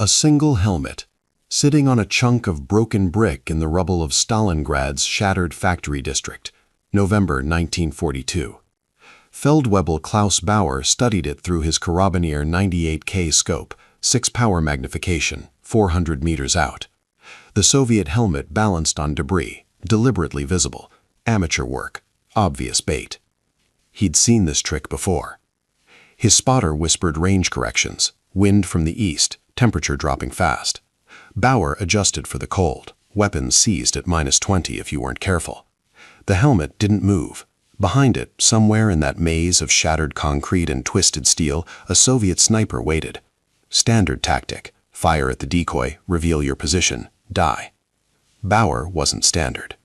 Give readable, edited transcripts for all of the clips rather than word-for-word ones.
A single helmet, sitting on a chunk of broken brick in the rubble of Stalingrad's shattered factory district, November 1942. Feldwebel Klaus Bauer studied it through his Carabinier 98K scope, 6-power magnification, 400 meters out. The Soviet helmet balanced on debris, deliberately visible, amateur work, obvious bait. He'd seen this trick before. His spotter whispered range corrections, wind from the east, temperature dropping fast. Bauer adjusted for the cold, weapons seized at -20 if you weren't careful. The helmet didn't move. Behind it, somewhere in that maze of shattered concrete and twisted steel, a Soviet sniper waited. Standard tactic: fire at the decoy, reveal your position, die. Bauer wasn't standard.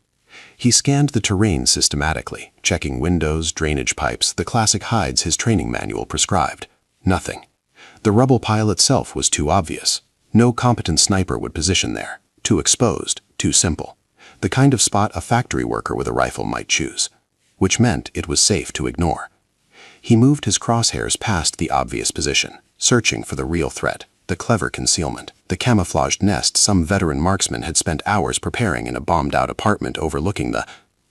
He scanned the terrain systematically, checking windows, drainage pipes, the classic hides his training manual prescribed. Nothing. The rubble pile itself was too obvious. No competent sniper would position there. Too exposed, too simple. The kind of spot a factory worker with a rifle might choose. Which meant it was safe to ignore. He moved his crosshairs past the obvious position, searching for the real threat, the clever concealment, the camouflaged nest some veteran marksman had spent hours preparing in a bombed-out apartment overlooking the...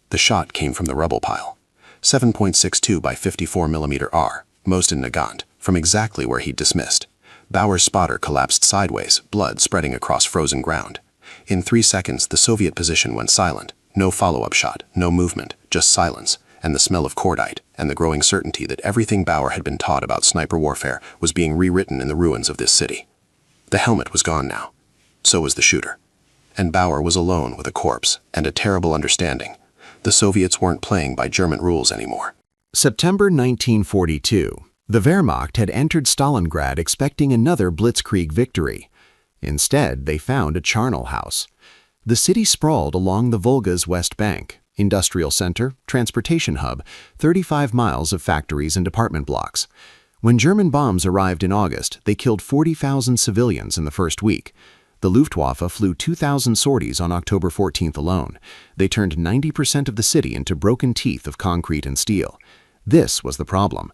The shot came from the rubble pile. 7.62 by 54mm R, most in Nagant, from exactly where he'd dismissed. Bauer's spotter collapsed sideways, blood spreading across frozen ground. In 3 seconds, the Soviet position went silent. No follow-up shot, no movement, just silence, and the smell of cordite, and the growing certainty that everything Bauer had been taught about sniper warfare was being rewritten in the ruins of this city. The helmet was gone now. So was the shooter. And Bauer was alone with a corpse and a terrible understanding. The Soviets weren't playing by German rules anymore. September 1942. The Wehrmacht had entered Stalingrad expecting another blitzkrieg victory. Instead, they found a charnel house. The city sprawled along the Volga's west bank, industrial center, transportation hub, 35 miles of factories and apartment blocks. When German bombs arrived in August, they killed 40,000 civilians in the first week. The Luftwaffe flew 2,000 sorties on October 14th alone. They turned 90% of the city into broken teeth of concrete and steel. This was the problem.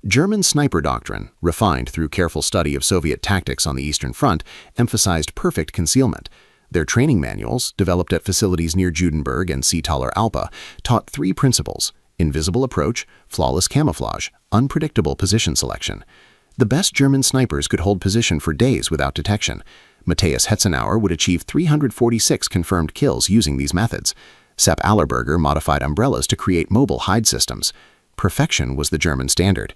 German sniper doctrine, refined through careful study of Soviet tactics on the Eastern Front, emphasized perfect concealment. Their training manuals, developed at facilities near Judenburg and Seetaler Alpa, taught 3 principles: invisible approach, flawless camouflage, unpredictable position selection. The best German snipers could hold position for days without detection. Matthias Hetzenauer would achieve 346 confirmed kills using these methods. Sepp Allerberger modified umbrellas to create mobile hide systems. Perfection was the German standard.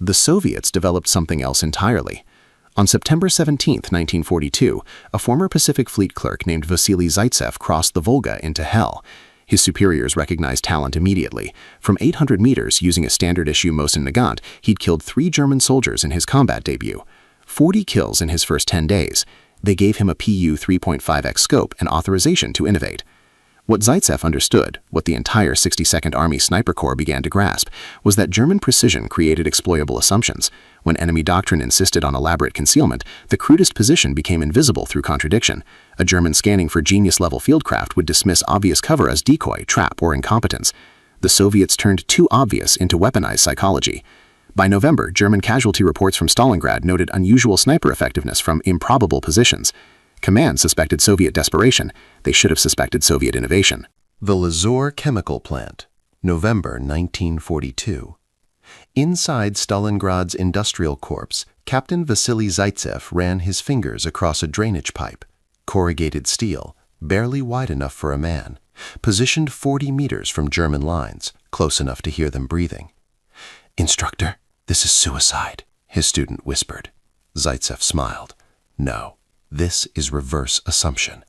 The Soviets developed something else entirely. On September 17, 1942, a former Pacific Fleet clerk named Vasily Zaitsev crossed the Volga into hell. His superiors recognized talent immediately. From 800 meters, using a standard-issue Mosin Nagant, he'd killed 3 German soldiers in his combat debut. 40 kills in his first 10 days. They gave him a Pu 3.5x scope and authorization to innovate. What Zaitsev understood, what the entire 62nd Army Sniper Corps began to grasp, was that German precision created exploitable assumptions. When enemy doctrine insisted on elaborate concealment, the crudest position became invisible through contradiction. A German scanning for genius-level fieldcraft would dismiss obvious cover as decoy, trap, or incompetence. The Soviets turned too obvious into weaponized psychology. By November, German casualty reports from Stalingrad noted unusual sniper effectiveness from improbable positions. Command suspected Soviet desperation. They should have suspected Soviet innovation. The Lazor chemical plant, November 1942. Inside Stalingrad's industrial corps, Captain Vasily Zaitsev ran his fingers across a drainage pipe, corrugated steel, barely wide enough for a man, positioned 40 meters from German lines, close enough to hear them breathing. "Instructor, this is suicide," his student whispered. Zaitsev smiled. "No. This is reverse assumption."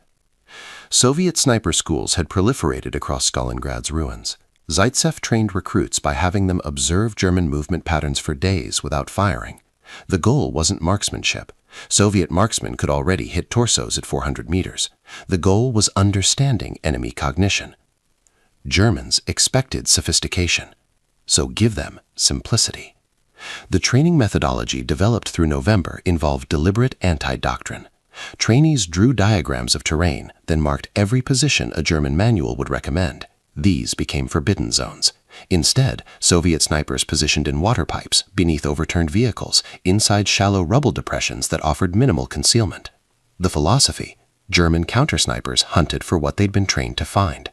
Soviet sniper schools had proliferated across Stalingrad's ruins. Zaitsev trained recruits by having them observe German movement patterns for days without firing. The goal wasn't marksmanship. Soviet marksmen could already hit torsos at 400 meters. The goal was understanding enemy cognition. Germans expected sophistication, so give them simplicity. The training methodology developed through November involved deliberate anti-doctrine. Trainees drew diagrams of terrain, then marked every position a German manual would recommend. These became forbidden zones. Instead, Soviet snipers positioned in water pipes, beneath overturned vehicles, inside shallow rubble depressions that offered minimal concealment. The philosophy: German counter-snipers hunted for what they'd been trained to find.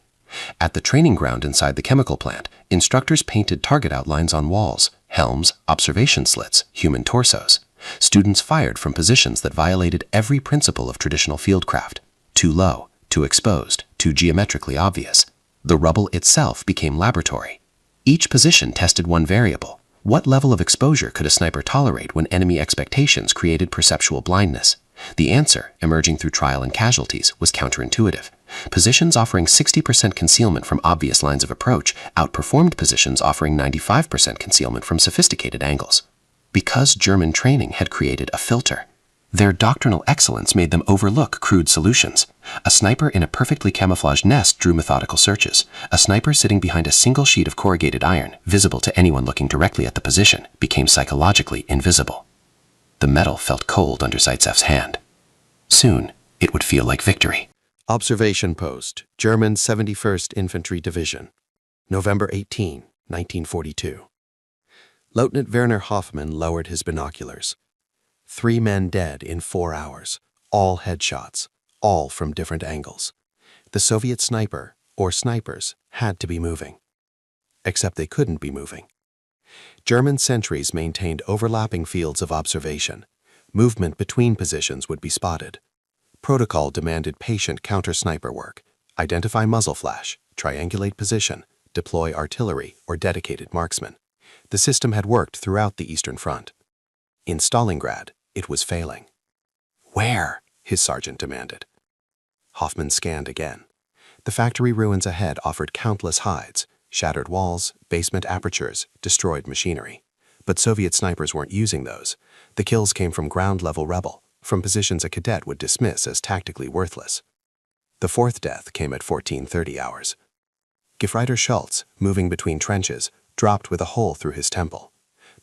At the training ground inside the chemical plant, instructors painted target outlines on walls, helms, observation slits, human torsos. Students fired from positions that violated every principle of traditional fieldcraft: too low, too exposed, too geometrically obvious. The rubble itself became laboratory. Each position tested one variable: what level of exposure could a sniper tolerate when enemy expectations created perceptual blindness? The answer, emerging through trial and casualties, was counterintuitive. Positions offering 60% concealment from obvious lines of approach outperformed positions offering 95% concealment from sophisticated angles. Because German training had created a filter. Their doctrinal excellence made them overlook crude solutions. A sniper in a perfectly camouflaged nest drew methodical searches. A sniper sitting behind a single sheet of corrugated iron, visible to anyone looking directly at the position, became psychologically invisible. The metal felt cold under Zaitsev's hand. Soon, it would feel like victory. Observation Post, German 71st Infantry Division, November 18, 1942. Lieutenant Werner Hoffmann lowered his binoculars. 3 men dead in 4 hours, all headshots, all from different angles. The Soviet sniper, or snipers, had to be moving. Except they couldn't be moving. German sentries maintained overlapping fields of observation. Movement between positions would be spotted. Protocol demanded patient counter-sniper work: identify muzzle flash, triangulate position, deploy artillery or dedicated marksmen. The system had worked throughout the Eastern Front. In Stalingrad, it was failing. "Where?" his sergeant demanded. Hoffman scanned again. The factory ruins ahead offered countless hides: shattered walls, basement apertures, destroyed machinery. But Soviet snipers weren't using those. The kills came from ground-level rubble, from positions a cadet would dismiss as tactically worthless. The 4th death came at 14:30 hours. Gefreiter Schultz, moving between trenches, dropped with a hole through his temple.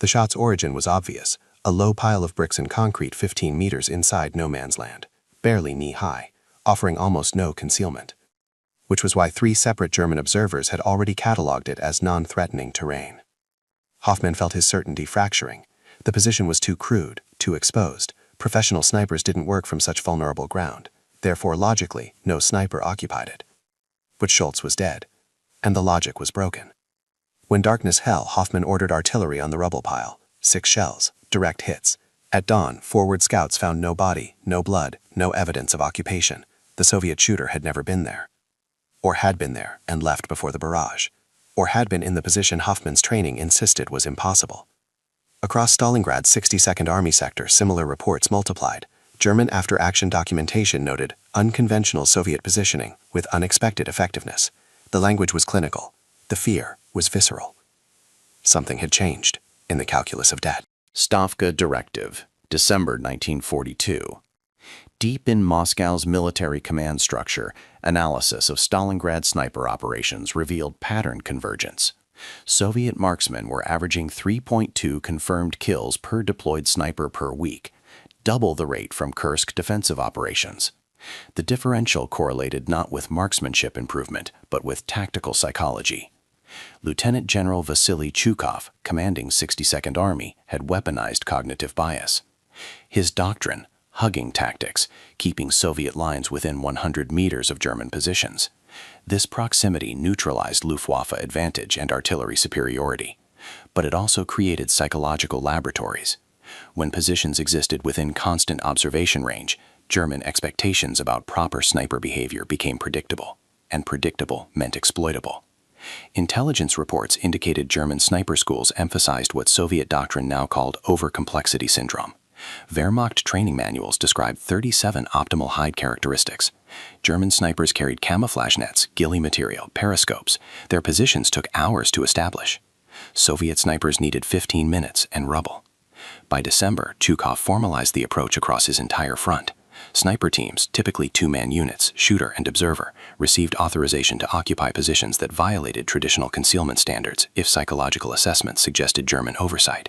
The shot's origin was obvious: a low pile of bricks and concrete 15 meters inside no man's land, barely knee-high, offering almost no concealment. Which was why 3 separate German observers had already catalogued it as non-threatening terrain. Hoffmann felt his certainty fracturing. The position was too crude, too exposed. Professional snipers didn't work from such vulnerable ground. Therefore, logically, no sniper occupied it. But Schultz was dead, and the logic was broken. When darkness fell, Hoffmann ordered artillery on the rubble pile. 6 shells, direct hits. At dawn, forward scouts found no body, no blood, no evidence of occupation. The Soviet shooter had never been there. Or had been there and left before the barrage. Or had been in the position Hoffmann's training insisted was impossible. Across Stalingrad's 62nd Army sector, similar reports multiplied. German after-action documentation noted unconventional Soviet positioning with unexpected effectiveness. The language was clinical. The fear was visceral. Something had changed in the calculus of death. Stavka Directive, December 1942. Deep in Moscow's military command structure, analysis of Stalingrad sniper operations revealed pattern convergence. Soviet marksmen were averaging 3.2 confirmed kills per deployed sniper per week, double the rate from Kursk defensive operations. The differential correlated not with marksmanship improvement, but with tactical psychology. Lieutenant General Vasily Chukov, commanding 62nd Army, had weaponized cognitive bias. His doctrine: hugging tactics, keeping Soviet lines within 100 meters of German positions. This proximity neutralized Luftwaffe advantage and artillery superiority. But it also created psychological laboratories. When positions existed within constant observation range, German expectations about proper sniper behavior became predictable, and predictable meant exploitable. Intelligence reports indicated German sniper schools emphasized what Soviet doctrine now called overcomplexity syndrome. Wehrmacht training manuals described 37 optimal hide characteristics. German snipers carried camouflage nets, ghillie material, periscopes. Their positions took hours to establish. Soviet snipers needed 15 minutes and rubble. By December, Chukov formalized the approach across his entire front. Sniper teams, typically 2-man units, shooter and observer, received authorization to occupy positions that violated traditional concealment standards if psychological assessments suggested German oversight.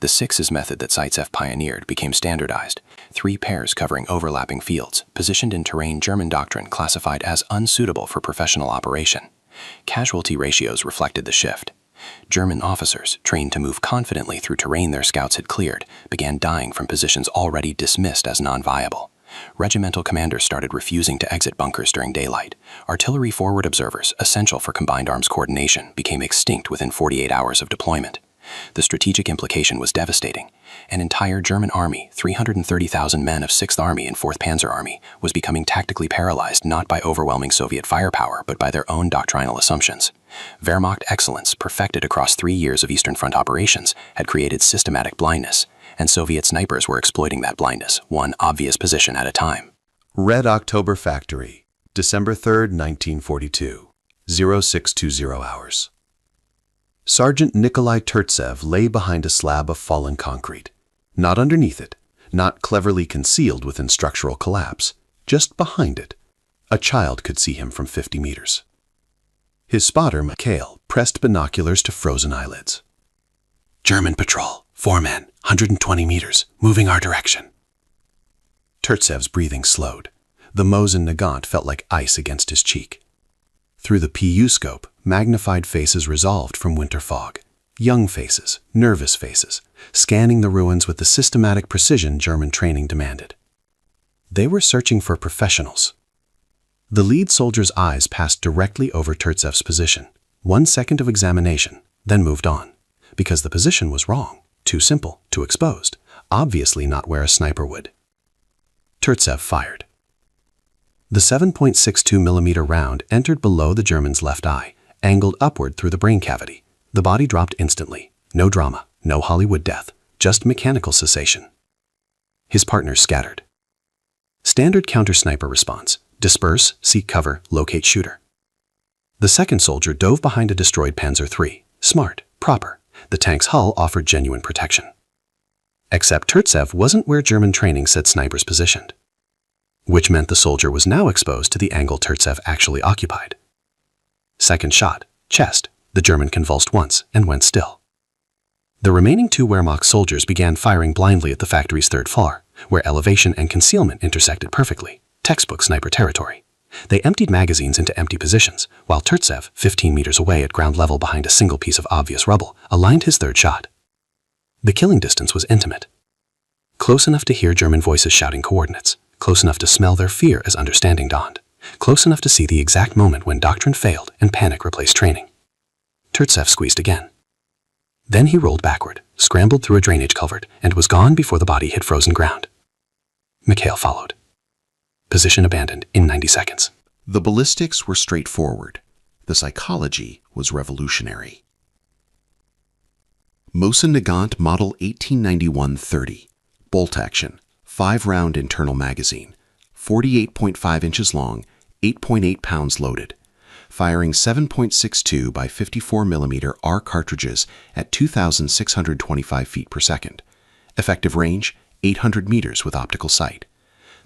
The sixes method that Zaitsev pioneered became standardized: 3 pairs covering overlapping fields, positioned in terrain German doctrine classified as unsuitable for professional operation. Casualty ratios reflected the shift. German officers, trained to move confidently through terrain their scouts had cleared, began dying from positions already dismissed as non-viable. Regimental commanders started refusing to exit bunkers during daylight. Artillery forward observers, essential for combined arms coordination, became extinct within 48 hours of deployment. The strategic implication was devastating. An entire German army, 330,000 men of 6th Army and 4th Panzer Army, was becoming tactically paralyzed not by overwhelming Soviet firepower but by their own doctrinal assumptions. Wehrmacht excellence, perfected across 3 years of Eastern Front operations, had created systematic blindness, and Soviet snipers were exploiting that blindness, one obvious position at a time. Red October Factory, December 3, 1942, 0620 hours. Sergeant Nikolai Turtsev lay behind a slab of fallen concrete. Not underneath it, not cleverly concealed within structural collapse, just behind it. A child could see him from 50 meters. His spotter, Mikhail, pressed binoculars to frozen eyelids. "German patrol, 4 men, 120 meters, moving our direction." Turtsev's breathing slowed. The Mosin Nagant felt like ice against his cheek. Through the PU scope, magnified faces resolved from winter fog. Young faces, nervous faces, scanning the ruins with the systematic precision German training demanded. They were searching for professionals. The lead soldier's eyes passed directly over Turtsev's position. 1 second of examination, then moved on. Because the position was wrong, too simple, too exposed, obviously not where a sniper would. Turtsev fired. The 7.62 millimeter round entered below the German's left eye, angled upward through the brain cavity. The body dropped instantly. No drama, no Hollywood death, just mechanical cessation. His partners scattered. Standard counter-sniper response: disperse, seek cover, locate shooter. The second soldier dove behind a destroyed Panzer III. Smart, proper. The tank's hull offered genuine protection. Except Turtsev wasn't where German training said snipers positioned, which meant the soldier was now exposed to the angle Turtsev actually occupied. Second shot, chest. The German convulsed once and went still. The remaining 2 Wehrmacht soldiers began firing blindly at the factory's 3rd floor, where elevation and concealment intersected perfectly. Textbook sniper territory. They emptied magazines into empty positions, while Turtsev, 15 meters away at ground level behind a single piece of obvious rubble, aligned his 3rd shot. The killing distance was intimate. Close enough to hear German voices shouting coordinates. Close enough to smell their fear as understanding dawned. Close enough to see the exact moment when doctrine failed and panic replaced training. Turtsev squeezed again. Then he rolled backward, scrambled through a drainage culvert, and was gone before the body hit frozen ground. Mikhail followed. Position abandoned in 90 seconds. The ballistics were straightforward. The psychology was revolutionary. Mosin Nagant Model 1891-30. Bolt action. 5-round internal magazine, 48.5 inches long, 8.8 pounds loaded, firing 7.62 by 54 millimeter R cartridges at 2,625 feet per second. Effective range, 800 meters with optical sight.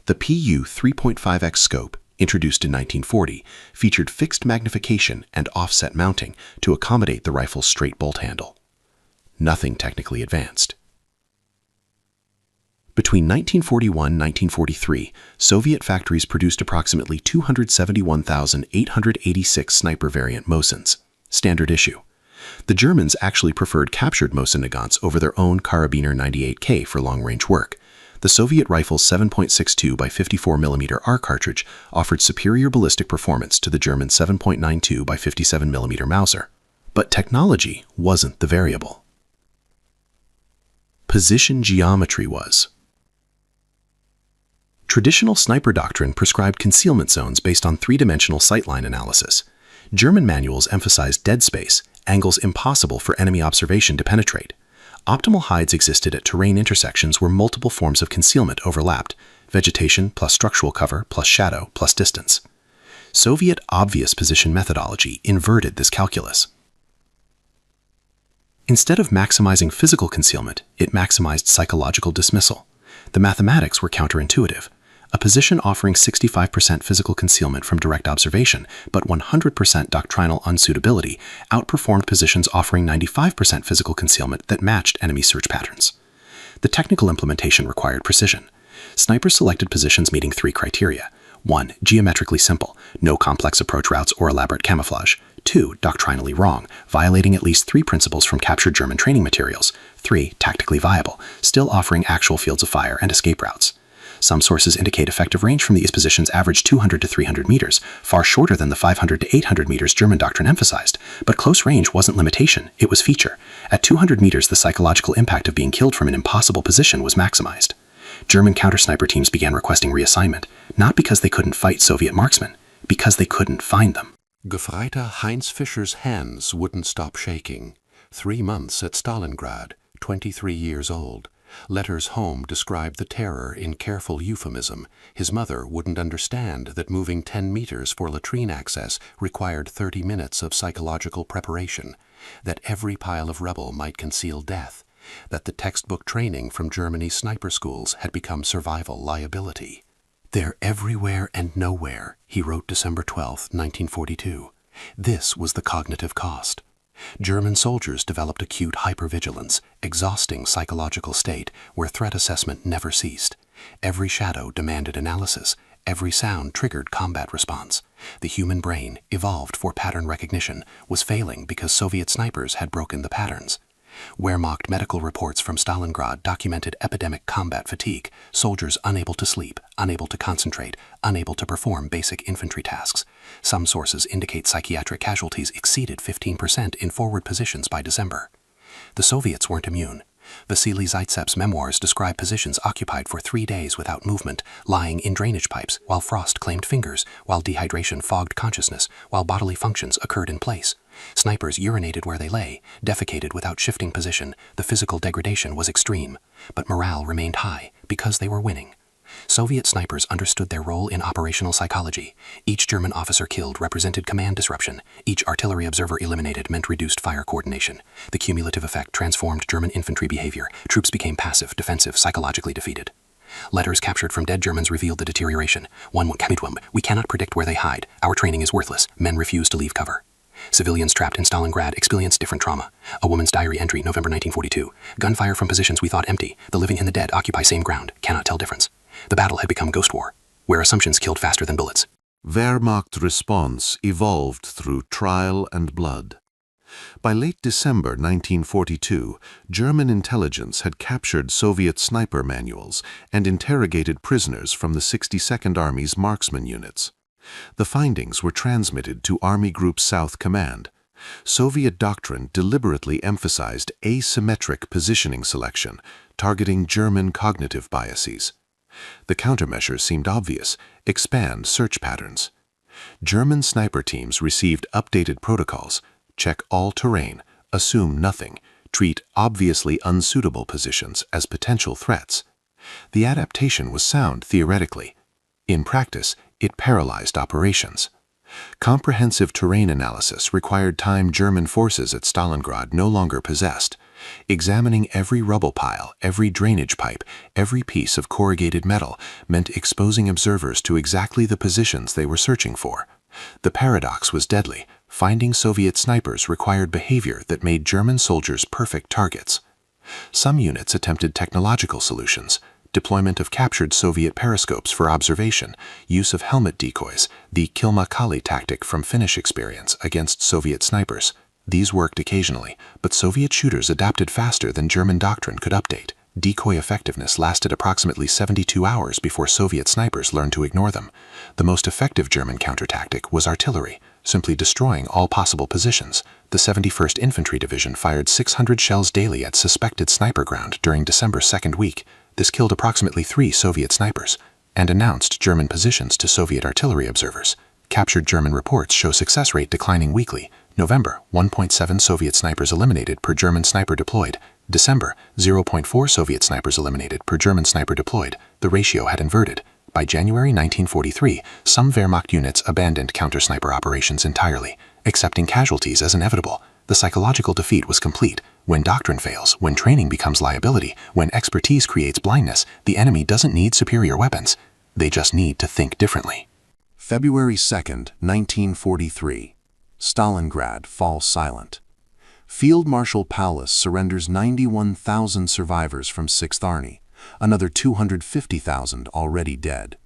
The PU 3.5x scope, introduced in 1940, featured fixed magnification and offset mounting to accommodate the rifle's straight bolt handle. Nothing technically advanced. Between 1941 and 1943, Soviet factories produced approximately 271,886 sniper variant Mosins, standard issue. The Germans actually preferred captured Mosin Nagants over their own Karabiner 98K for long-range work. The Soviet rifle's 7.62 by 54 mm R cartridge offered superior ballistic performance to the German 7.92 by 57 mm Mauser. But technology wasn't the variable. Position geometry was. Traditional sniper doctrine prescribed concealment zones based on 3-dimensional sightline analysis. German manuals emphasized dead space, angles impossible for enemy observation to penetrate. Optimal hides existed at terrain intersections where multiple forms of concealment overlapped: vegetation plus structural cover plus shadow plus distance. Soviet obvious position methodology inverted this calculus. Instead of maximizing physical concealment, it maximized psychological dismissal. The mathematics were counterintuitive. A position offering 65% physical concealment from direct observation, but 100% doctrinal unsuitability, outperformed positions offering 95% physical concealment that matched enemy search patterns. The technical implementation required precision. Snipers selected positions meeting 3 criteria. 1. Geometrically simple, no complex approach routes or elaborate camouflage. 2. Doctrinally wrong, violating at least 3 principles from captured German training materials. 3. Tactically viable, still offering actual fields of fire and escape routes. Some sources indicate effective range from these positions averaged 200 to 300 meters, far shorter than the 500 to 800 meters German doctrine emphasized. But close range wasn't limitation, it was feature. At 200 meters, the psychological impact of being killed from an impossible position was maximized. German counter-sniper teams began requesting reassignment, not because they couldn't fight Soviet marksmen, because they couldn't find them. Gefreiter Heinz Fischer's hands wouldn't stop shaking. 3 months at Stalingrad, 23 years old. Letters home described the terror in careful euphemism. His mother wouldn't understand that moving 10 meters for latrine access required 30 minutes of psychological preparation, that every pile of rubble might conceal death, that the textbook training from Germany's sniper schools had become survival liability. "They're everywhere and nowhere," he wrote December 12, 1942. This was the cognitive cost. German soldiers developed acute hypervigilance, exhausting psychological state where threat assessment never ceased. Every shadow demanded analysis. Every sound triggered combat response. The human brain, evolved for pattern recognition, was failing because Soviet snipers had broken the patterns. Wehrmacht medical reports from Stalingrad documented epidemic combat fatigue, soldiers unable to sleep, unable to concentrate, unable to perform basic infantry tasks. Some sources indicate psychiatric casualties exceeded 15% in forward positions by December. The Soviets weren't immune. Vasily Zaitsev's memoirs describe positions occupied for 3 days without movement, lying in drainage pipes, while frost claimed fingers, while dehydration fogged consciousness, while bodily functions occurred in place. Snipers urinated where they lay, defecated without shifting position. The physical degradation was extreme, but morale remained high because they were winning. Soviet snipers understood their role in operational psychology. Each German officer killed represented command disruption. Each artillery observer eliminated meant reduced fire coordination. The cumulative effect transformed German infantry behavior. Troops became passive, defensive, psychologically defeated. Letters captured from dead Germans revealed the deterioration. We cannot predict where they hide. Our training is worthless. Men refuse to leave cover. Civilians trapped in Stalingrad experienced different trauma. A woman's diary entry, November 1942. Gunfire from positions we thought empty. The living and the dead occupy same ground. Cannot tell difference. The battle had become ghost war, where assumptions killed faster than bullets. Wehrmacht response evolved through trial and blood. By late December 1942, German intelligence had captured Soviet sniper manuals and interrogated prisoners from the 62nd Army's marksman units. The findings were transmitted to Army Group South Command. Soviet doctrine deliberately emphasized asymmetric positioning selection, targeting German cognitive biases. The countermeasures seemed obvious: expand search patterns. German sniper teams received updated protocols: check all terrain, assume nothing, treat obviously unsuitable positions as potential threats. The adaptation was sound theoretically. In practice, it paralyzed operations. Comprehensive terrain analysis required time German forces at Stalingrad no longer possessed. Examining every rubble pile, every drainage pipe, every piece of corrugated metal meant exposing observers to exactly the positions they were searching for. The paradox was deadly. Finding Soviet snipers required behavior that made German soldiers perfect targets. Some units attempted technological solutions: deployment of captured Soviet periscopes for observation, use of helmet decoys, the Kilmakali tactic from Finnish experience against Soviet snipers. These worked occasionally, but Soviet shooters adapted faster than German doctrine could update. Decoy effectiveness lasted approximately 72 hours before Soviet snipers learned to ignore them. The most effective German counter-tactic was artillery, simply destroying all possible positions. The 71st Infantry Division fired 600 shells daily at suspected sniper ground during December's second week. This killed approximately 3 Soviet snipers, and announced German positions to Soviet artillery observers. Captured German reports show success rate declining weekly. November, 1.7 Soviet snipers eliminated per German sniper deployed. December, 0.4 Soviet snipers eliminated per German sniper deployed. The ratio had inverted. By January 1943, some Wehrmacht units abandoned counter-sniper operations entirely, accepting casualties as inevitable. The psychological defeat was complete. When doctrine fails, when training becomes liability, when expertise creates blindness, the enemy doesn't need superior weapons. They just need to think differently. February 2nd, 1943. Stalingrad falls silent. Field Marshal Paulus surrenders 91,000 survivors from 6th Army, another 250,000 already dead.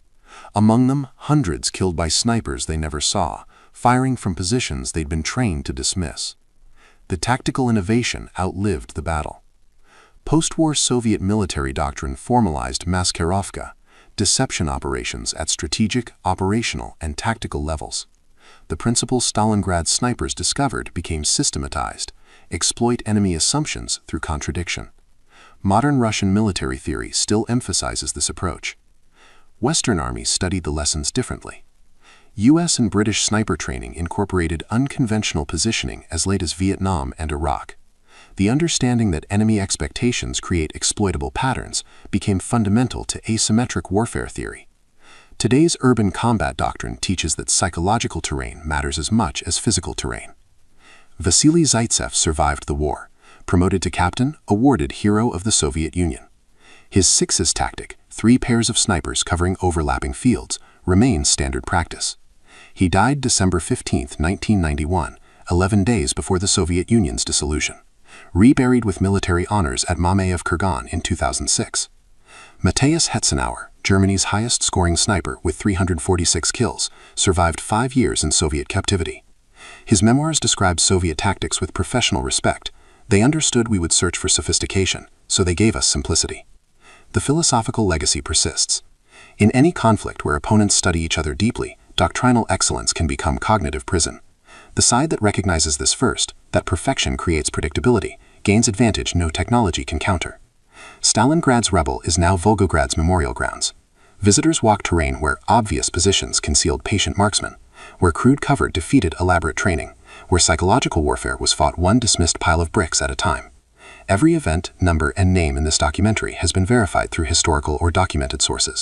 Among them, hundreds killed by snipers they never saw, firing from positions they'd been trained to dismiss. The tactical innovation outlived the battle. Post-war Soviet military doctrine formalized maskirovka, deception operations at strategic, operational, and tactical levels. The principles Stalingrad snipers discovered became systematized, exploit enemy assumptions through contradiction. Modern Russian military theory still emphasizes this approach. Western armies studied the lessons differently. US and British sniper training incorporated unconventional positioning as late as Vietnam and Iraq. The understanding that enemy expectations create exploitable patterns became fundamental to asymmetric warfare theory. Today's urban combat doctrine teaches that psychological terrain matters as much as physical terrain. Vasily Zaitsev survived the war, promoted to captain, awarded Hero of the Soviet Union. His sixes tactic, 3 pairs of snipers covering overlapping fields, remains standard practice. He died December 15, 1991, 11 days before the Soviet Union's dissolution. Reburied with military honors at Mamayev Kurgan in 2006. Matthias Hetzenauer, Germany's highest-scoring sniper with 346 kills, survived 5 years in Soviet captivity. His memoirs described Soviet tactics with professional respect. They understood we would search for sophistication, so they gave us simplicity. The philosophical legacy persists. In any conflict where opponents study each other deeply, doctrinal excellence can become cognitive prison. The side that recognizes this first, that perfection creates predictability, gains advantage no technology can counter. Stalingrad's rebel is now Volgograd's memorial grounds. Visitors walk terrain where obvious positions concealed patient marksmen, where crude cover defeated elaborate training, where psychological warfare was fought one dismissed pile of bricks at a time. Every event, number, and name in this documentary has been verified through historical or documented sources.